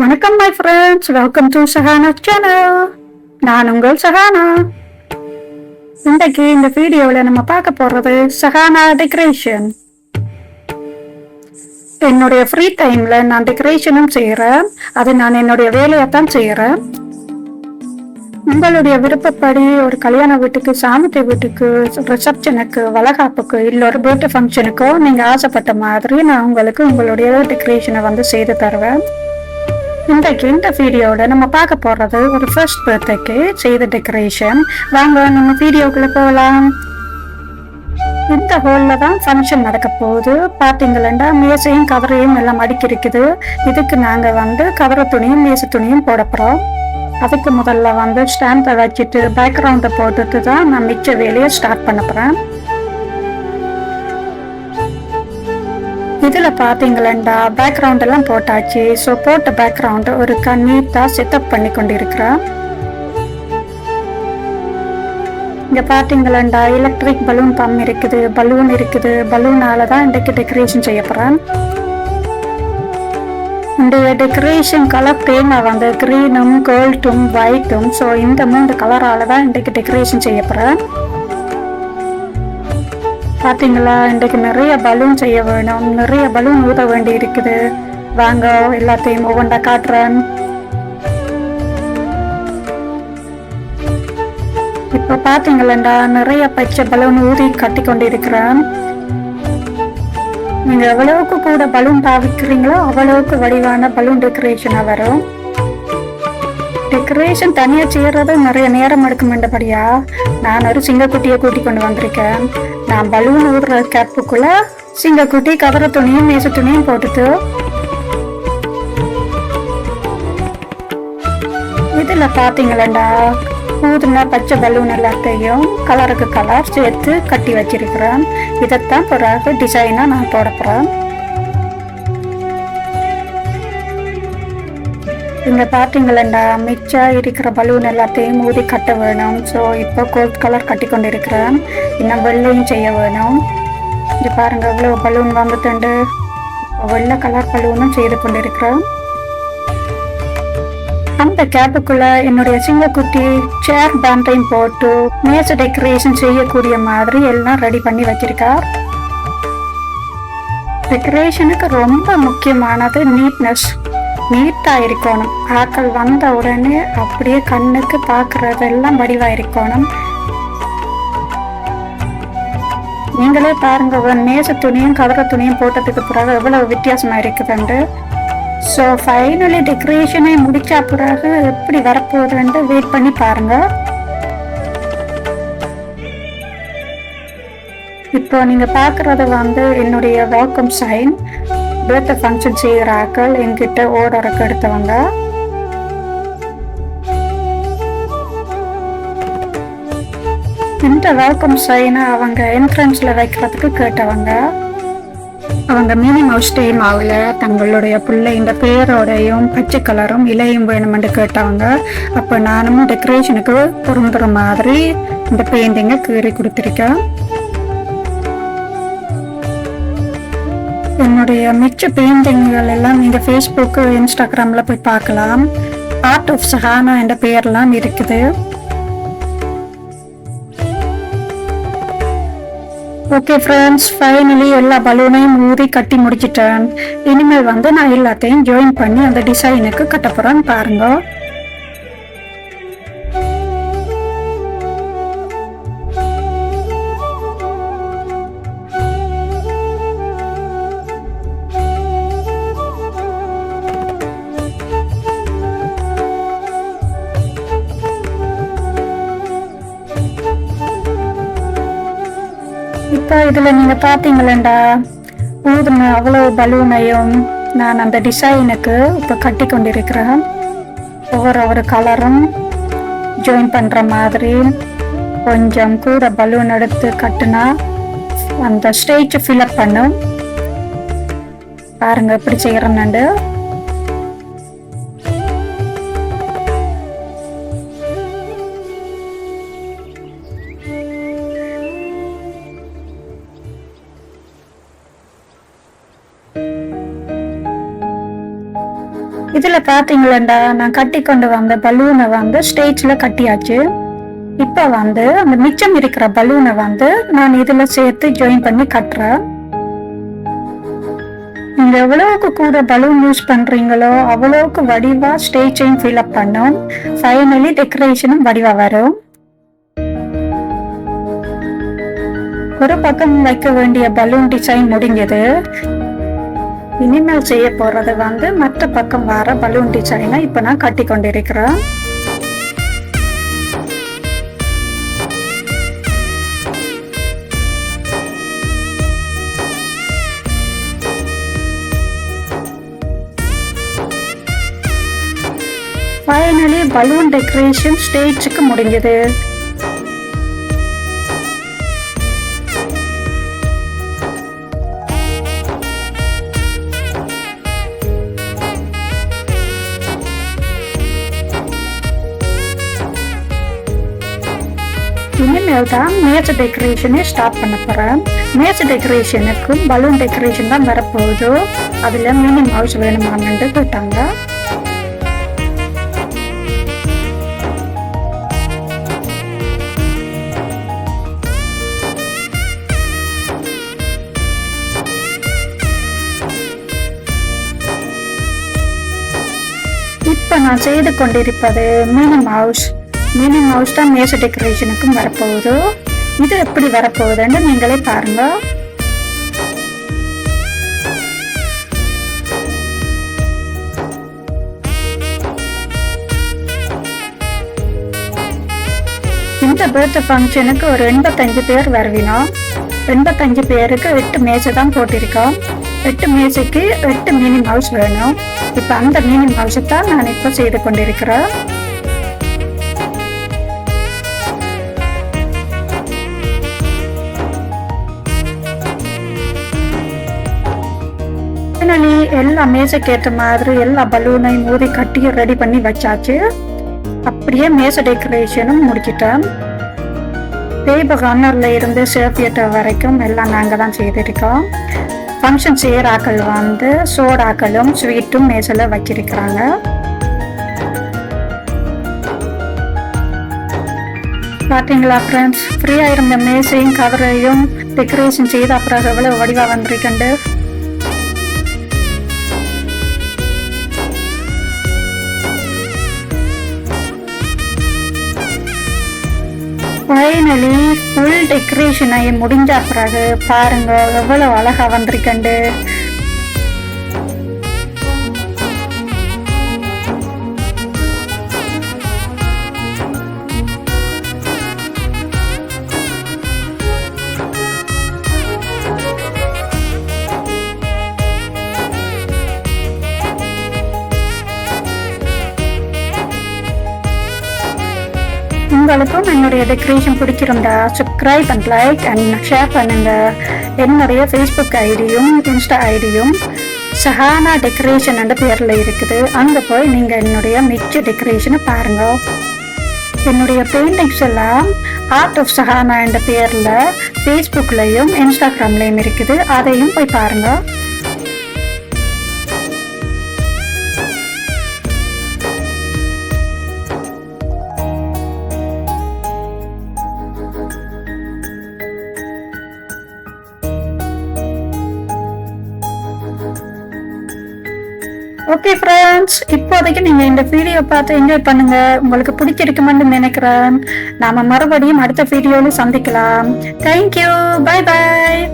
வணக்கம் my friends, welcome to Sahana channel. நான் உங்கள் சஹானா. இன்றைக்கு இந்த வீடியோவில் நம்ம பார்க்க போறது சஹானா டெக்கரேஷன். என்னுடைய ஃப்ரீ டைம்ல நான் டெக்கரேஷனும் செய்யறேன். அது நான் என்னுடைய வேலையை தான் செய்யறேன். உங்களுடைய விருப்பப்படி ஒரு கல்யாண வீட்டுக்கு, சாமத்தை வீட்டுக்கு, ரிசப்ஷனுக்கு, வளகாப்புக்கு, இல்லை ஒரு பர்த்டே ஃபங்க்ஷனுக்கோ நீங்க ஆசைப்பட்ட மாதிரி நான் உங்களுக்கு உங்களுடைய டெக்கரேஷனை செய்து தருவேன். இன்றைக்கு இந்த வீடியோவில் நம்ம பார்க்க போறது ஒரு ஃபர்ஸ்ட் பர்த்டேக்கு செய்த டெக்கரேஷன். வாங்க நம்ம வீடியோக்குள்ள போகலாம். இந்த ஹோல்ல தான் ஃபங்க்ஷன் நடக்க போகுது. பார்த்தீங்களா, மேசையும் கவரையும் எல்லாம் அடுக்கி இருக்குது. இதுக்கு நாங்க கவரை துணியும் மேசை துணியும் போட போறோம். அதுக்கு முதல்ல ஸ்டாம்பை வச்சுட்டு பேக்ரவுண்டை போட்டுட்டு தான் நான் மிச்ச வேலையை ஸ்டார்ட் பண்ண போறேன். இதுல பாத்தீங்களா, பேக்ரவுண்ட் எல்லாம் போட்டாச்சு. ஸோ போட்ட பேக்ரவுண்ட் ஒரு நீட்டா செட்டப் பண்ணி கொண்டிருக்கிறேன். இங்க பாத்தீங்களா, எலக்ட்ரிக் பலூன் பம்ப் இருக்குது, பலூன் இருக்குது. பலூனால தான் இன்றைக்கு டெக்கரேஷன் செய்ய போறேன். இந்த டெக்கரேஷன் கலர் தேமா கிரீனும் கோல்டும் ஒயிட்டும். ஸோ இந்த 3 கலரால தான் இன்றைக்கு டெக்கரேஷன் செய்ய போறேன். பாத்தீங்களா, இன்றைக்கு நிறைய பலூன் செய்ய வேணும், நிறைய பலூன் ஊத வேண்டி இருக்குது. வாங்க எல்லாத்தையும் ஒவ்வொன்றா காட்டுறேன். இப்ப பாத்தீங்களா, நிறைய பச்சை பலூன் ஊதி கட்டி கொண்டு இருக்கிறேன். நீங்க எவ்வளவுக்கு கூட பலூன் பாவிக்கிறீங்களோ அவ்வளவுக்கு வடிவான பலூன் டெக்கரேஷனா வரும். டெக்கரேஷன் தனியா செய்யறது நிறைய நேரம் எடுக்குமெண்டபடியா நான் ஒரு சிங்கக்குட்டியை கூட்டி கொண்டு வந்திருக்கேன். நான் பலூன் ஊடுற கேப்புக்குள்ள சிங்கக்குட்டி கவர துணியும் மேச துணியும் போட்டுட்டு இதுல பாத்தீங்களா, ஊதுன பச்சை பலூன் எல்லாத்தையும் கலருக்கு கலர் சேர்த்து கட்டி வச்சிருக்கிறேன். இதைத்தான் பிறகு டிசைனா நான் போட போறேன். இங்க பாத்தீங்களா, மிச்சம் இருக்கிற பலூன் எல்லாத்தையும் ஊதி கட்ட வேணும். ஸோ இப்போ கோல்ட் கலர் கட்டி கொண்டு இருக்கிறேன். இன்னும் வெள்ளையும் செய்ய வேணும். இது பாருங்க, இவ்வளவு பலூன் வந்துட்டு வெள்ளை கலர் பலூனும் செய்து கொண்டு இருக்கிறேன். அந்த கேப்புக்குள்ள என்னுடைய சிங்கக்குட்டி சேர் பேண்டையும் போட்டு மேச டெக்கரேஷன் செய்யக்கூடிய மாதிரி எல்லாம் ரெடி பண்ணி வச்சிருக்கார். டெக்கரேஷனுக்கு ரொம்ப முக்கியமானது நீட்னஸ். நீட்டா இருக்கணும். ஆக்கள் வந்த உடனே அப்படியே கண்ணுக்கு பாக்குறதெல்லாம் வடிவா இருக்கணும். நீங்களே பாருங்க, மேச துணியும் கவர துணியும் போட்டதுக்கு பிறகு எவ்வளவு வித்தியாசமா இருக்குதுண்டு. ஸோ ஃபைனலி டெக்கரேஷனை முடிச்ச பிறகு எப்படி வரப்போகுதுன்னு வெயிட் பண்ணி பாருங்க. இப்போ நீங்க பாக்குறது என்னுடைய வெல்கம் சைன். பர்த்டே ஃபங்க்ஷன் செய்கிறாக்கள் என்கிட்ட ஓர்டருக்கு எடுத்தவங்க. இந்த வெல்கம் சைனை அவங்க என்ட்ரன்ஸ்ல வைக்கிறதுக்கு கேட்டவங்க. அவங்க மினிமவுஸ் டேமாவில் தங்களுடைய பிள்ளை இந்த பேரோடையும் பச்சை கலரும் இலையும் வேணுமென்று கேட்டவங்க. அப்போ நானும் டெக்கரேஷனுக்கு பொருந்துற மாதிரி இந்த பெயிண்டிங்கை கீறி கொடுத்துருக்கேன். என்னுடைய மிச்ச பெயிண்டிங்கள் எல்லாம் நீங்க ஃபேஸ்புக், இன்ஸ்டாகிராம்ல போய் பார்க்கலாம். ஆர்ட் ஆஃப் சஹானா என்ற பெயர்லாம் இருக்குது. ஓகே ஃப்ரெண்ட்ஸ், ஃபைனலி எல்லா பலூனையும் ஊதி கட்டி முடிச்சிட்டேன். இனிமேல் நான் எல்லாத்தையும் ஜாயின் பண்ணி அந்த டிசைனுக்கு கட்ட போறேன்னு பாருங்க. இப்போ இதுல நீங்க பாத்தீங்களா, ஊதுன அவ்வளவு பலூனையும் நான் அந்த டிசைனுக்கு இப்ப கட்டி கொண்டிருக்கிறேன். ஒவ்வொரு கலரும் ஜாயின் பண்ற மாதிரி கொஞ்சம் கூட பலூன் எடுத்து கட்டுனா அந்த ஸ்டேஜ் ஃபில்அப் பண்ணும். பாருங்க எப்படி செய்யறேன்னு. இதுல பாத்தீங்களா, நான் கட்டி கொண்டு வந்த பலூனை வந்து ஸ்டேஜ்ல கட்டியாச்சு. இப்ப வந்து அந்த மிச்சம் இருக்கிற பலூனை வந்து நான் இதுல சேர்த்து ஜாயின் பண்ணி கட்டுறேன். நீங்க எவ்வளவுக்கு கூட பலூன் யூஸ் பண்றீங்களோ அவ்வளவுக்கு வடிவா ஸ்டேஜையும் ஃபில் அப் பண்ணும். ஃபைனலி டெக்கரேஷனும் வடிவா வரும். ஒரு பக்கம் வைக்க வேண்டிய பலூன் டிசைன் முடிஞ்சது. இனிமேல் செய்ய போறது வந்து மற்ற பக்கம் வர பலூன் டிசைனை இப்ப நான் கட்டி கொண்டிருக்கிறேன். ஃபைனலி பலூன் டெக்கரேஷன் ஸ்டேஜுக்கு முடிஞ்சது. இனிமேல் தான் மேஜ் டெக்கரேஷனே ஸ்டார்ட் பண்ண போறேன். மேஜ் டெக்கரேஷனுக்கும் பலூன் டெக்கரேஷன் தான் வரப்போகுது. அதுல மினி மவுஸ் வேணுமான்னு கேட்டாங்க. இப்ப நான் செய்து கொண்டிருப்பது மினி மவுஸ். மினி மவுஸ் தான் மேஜ் டெக்கரேஷனுக்கும் வரப்போகுது. இது எப்படி வரப்போகுதுன்னு நீங்களே பாருங்க. இந்த பர்த்டே ஃபங்க்ஷனுக்கு ஒரு 85 பேர் வருவினோம். 85 பேருக்கு 8 மேஜை தான் போட்டிருக்கோம். 8 மேஜைக்கு 8 மினி மவுஸ் வேணும். இப்ப அந்த மினி மவுஸ் தான் நான் இப்ப செய்து கொண்டிருக்கிறேன். எல்லா மேஜைக்கு ஏற்ற மாதிரி எல்லா பலூனையும் ஊதி கட்டி ரெடி பண்ணி வச்சாச்சு. அப்படியே மேஜை டெக்கரேஷனும் முடிச்சிட்டேன். பேபர் ரன்னர்ல இருந்து சேஃபியேட்டர் வரைக்கும் எல்லாம் நாங்க தான் செய்திருக்கோம். ஃபங்க்ஷன் செய்யற ஆக்கள் வந்து சோடாக்களும் ஸ்வீட்டும் மேஜையில வச்சிருக்கிறாங்க. பாத்தீங்களா ஃப்ரெண்ட்ஸ், ஃப்ரீயா இருந்த மேஜையும் கவரையும் டெக்கரேஷன் செய்த அப்புறம் எவ்வளவு வடிவா வந்திருக்கண்டு. ஃபைனலி ஃபுல் டெக்கரேஷன் ஆகி முடிஞ்ச பிறகு பாருங்க எவ்வளவு அழகா வந்திருக்கண்டு. உங்களுக்கும் என்னுடைய டெக்கரேஷன் பிடிச்சிருந்தா subscribe and like and share பண்ணுங்க. என்னுடைய ஃபேஸ்புக் ஐடியும் இன்ஸ்டா ஐடியும் சஹானா டெக்கரேஷன் என்ற பேர்ல இருக்குது. அங்க போய் நீங்க என்னுடைய மிச்ச டெக்கரேஷனை பாருங்க. என்னுடைய பெயிண்டிங்ஸ் எல்லாம் ஆர்ட் ஆஃப் சஹானா என்ற பேர்ல ஃபேஸ்புக்லயும் இன்ஸ்டாகிராம்லயும் இருக்குது. அதையும் போய் பாருங்க. ஓகே ஃப்ரெண்ட்ஸ், இப்போதைக்கு நீங்க இந்த வீடியோ பார்த்து என்ஜாய் பண்ணுங்க. உங்களுக்கு பிடிச்சிருக்குமென்னு நினைக்கிறேன். நாம மறுபடியும் அடுத்த வீடியோல சந்திக்கலாம். Thank you, bye bye.